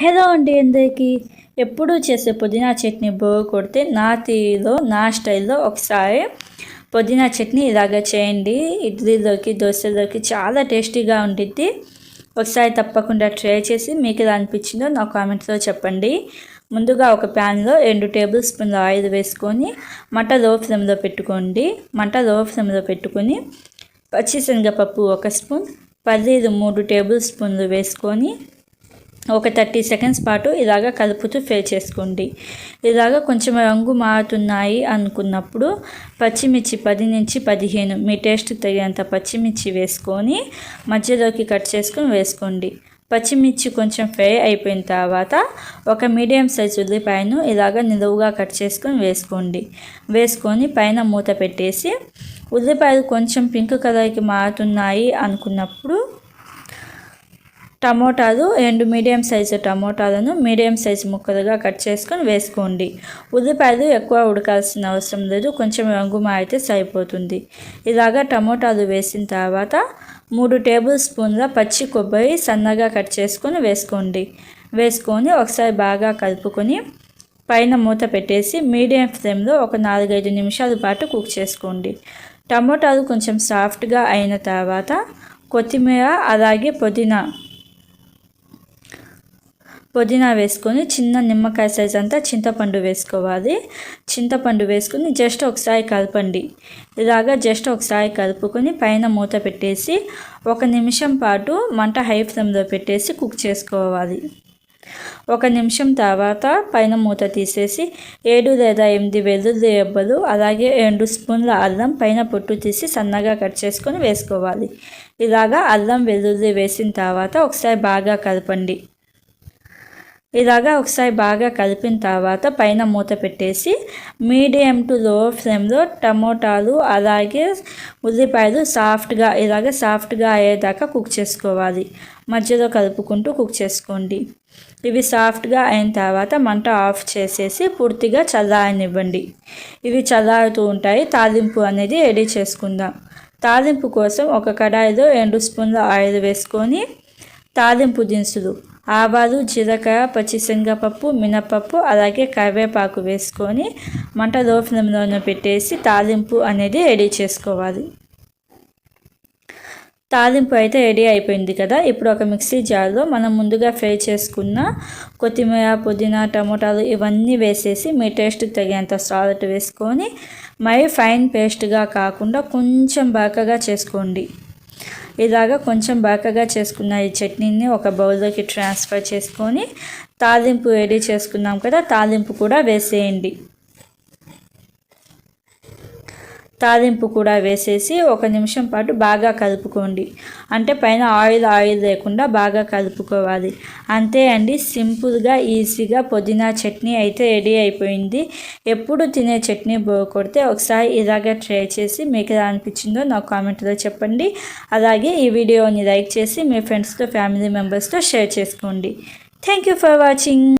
Hello అండి అందరికీ. ఎప్పుడూ చేసే పుదీనా చట్నీ బోర్ కొడితే నా స్టైల్లో ఒకసారి పుదీనా చట్నీ ఇలాగ చేయండి. ఇడ్లీలోకి దోశలోకి చాలా టేస్టీగా ఉంటుంది. ఒకసారి తప్పకుండా ట్రై చేసి మీకు ఎలా అనిపించిందో నా కామెంట్స్లో చెప్పండి. ముందుగా ఒక ప్యాన్లో 2 టేబుల్ స్పూన్ల ఆయిల్ వేసుకొని మంట లో ఫ్లేమ్లో పెట్టుకొని పచ్చిశనగపప్పు 1 స్పూన్, పల్లీలు 3 టేబుల్ స్పూన్లు వేసుకొని ఒక 30 సెకండ్స్ పాటు ఇలాగ కలుపుతూ ఫ్రై చేసుకోండి. ఇలాగ కొంచెం రంగు మారుతున్నాయి అనుకున్నప్పుడు పచ్చిమిర్చి 10 నుంచి 15 మీ టేస్ట్ తగినంత పచ్చిమిర్చి వేసుకొని మధ్యలోకి కట్ చేసుకొని వేసుకోండి. పచ్చిమిర్చి కొంచెం ఫ్రై అయిపోయిన తర్వాత ఒక మీడియం సైజ్ ఉల్లిపాయను ఇలాగ నిలువుగా కట్ చేసుకొని వేసుకొని పైన మూత పెట్టేసి ఉల్లిపాయలు కొంచెం పింక్ కలర్కి మారుతున్నాయి అనుకున్నప్పుడు టమోటాలు 2 మీడియం సైజు టమోటాలను మీడియం సైజు ముక్కలుగా కట్ చేసుకొని వేసుకోండి. ఉల్లిపాయలు ఎక్కువ ఉడకాల్సిన అవసరం లేదు, కొంచెం రంగు మారితే సరిపోతుంది. ఇలాగా టమోటాలు వేసిన తర్వాత 3 టేబుల్ స్పూన్ల పచ్చి కొబ్బరి సన్నగా కట్ చేసుకొని వేసుకొని ఒకసారి బాగా కలుపుకొని పైన మూత పెట్టేసి మీడియం ఫ్లేమ్లో ఒక 4-5 నిమిషాల పాటు కుక్ చేసుకోండి. టమోటాలు కొంచెం సాఫ్ట్గా అయిన తర్వాత కొత్తిమీర అలాగే పుదీనా వేసుకొని చిన్న నిమ్మకాయ సైజ్ అంతా చింతపండు వేసుకోవాలి. చింతపండు వేసుకొని జస్ట్ ఒకసారి కలపండి. ఇలాగా జస్ట్ ఒకసారి కలుపుకొని పైన మూత పెట్టేసి 1 నిమిషం పాటు మంట హై ఫ్లేమ్లో పెట్టేసి కుక్ చేసుకోవాలి. 1 నిమిషం తర్వాత పైన మూత తీసేసి 7 లేదా 8 వెల్లుల్లి రెబ్బలు అలాగే 2 స్పూన్ల అల్లం పైన పొట్టు తీసి సన్నగా కట్ చేసుకొని వేసుకోవాలి. ఇలాగా అల్లం వెల్లుల్లి వేసిన తర్వాత ఒకసారి బాగా కలపండి. ఇలాగా ఒకసారి బాగా కలిపిన తర్వాత పైన మూత పెట్టేసి మీడియం టు లో ఫ్లేమ్లో టమోటాలు అలాగే ఉల్లిపాయలు సాఫ్ట్గా అయ్యేదాకా కుక్ చేసుకోవాలి. మధ్యలో కలుపుకుంటూ కుక్ చేసుకోండి. ఇవి సాఫ్ట్గా అయిన తర్వాత మంట ఆఫ్ చేసేసి పూర్తిగా చల్లారనివ్వండి. ఇవి చల్లారుతూ ఉంటాయి. తాలింపు అనేది రెడీ చేసుకుందాం. తాలింపు కోసం ఒక కడాయిలో 2 స్పూన్ల ఆయిల్ వేసుకొని తాలింపు దినుసులు ఆవాలు, జీలకర్ర, పచ్చిశనగపప్పు, మినపప్పు అలాగే కరివేపాకు వేసుకొని మంట లో ఫ్లేమ్లోనే పెట్టేసి తాలింపు అనేది రెడీ చేసుకోవాలి. తాలింపు అయితే రెడీ అయిపోయింది కదా. ఇప్పుడు ఒక మిక్సీ జార్లో మనం ముందుగా ఫ్రై చేసుకున్న కొత్తిమీర, పుదీనా, టమోటాలు ఇవన్నీ వేసేసి మీ టేస్ట్కి తగినంత సాల్ట్ వేసుకొని మరి ఫైన్ పేస్ట్గా కాకుండా కొంచెం బరకగా చేసుకోండి. ఇలాగ కొంచెం బరకగా చేసుకున్న ఈ చట్నీని ఒక బౌల్లోకి ట్రాన్స్ఫర్ చేసుకొని తాలింపు రెడీ చేసుకున్నాం కదా, తాలింపు కూడా వేసేయండి. తాలింపు కూడా వేసేసి 1 నిమిషం పాటు బాగా కలుపుకోండి. అంటే పైన ఆయిల్ లేకుండా బాగా కలుపుకోవాలి. అంతే అండి, సింపుల్గా ఈజీగా పుదీనా చట్నీ అయితే రెడీ అయిపోయింది. ఎప్పుడు తినే చట్నీ బోర్ కొడితే ఒకసారి ఇలాగ ట్రై చేసి మీకు ఎలా అనిపించిందో నాకు కామెంట్లో చెప్పండి. అలాగే ఈ వీడియోని లైక్ చేసి మీ ఫ్రెండ్స్తో ఫ్యామిలీ మెంబర్స్తో షేర్ చేసుకోండి. Thank you for watching.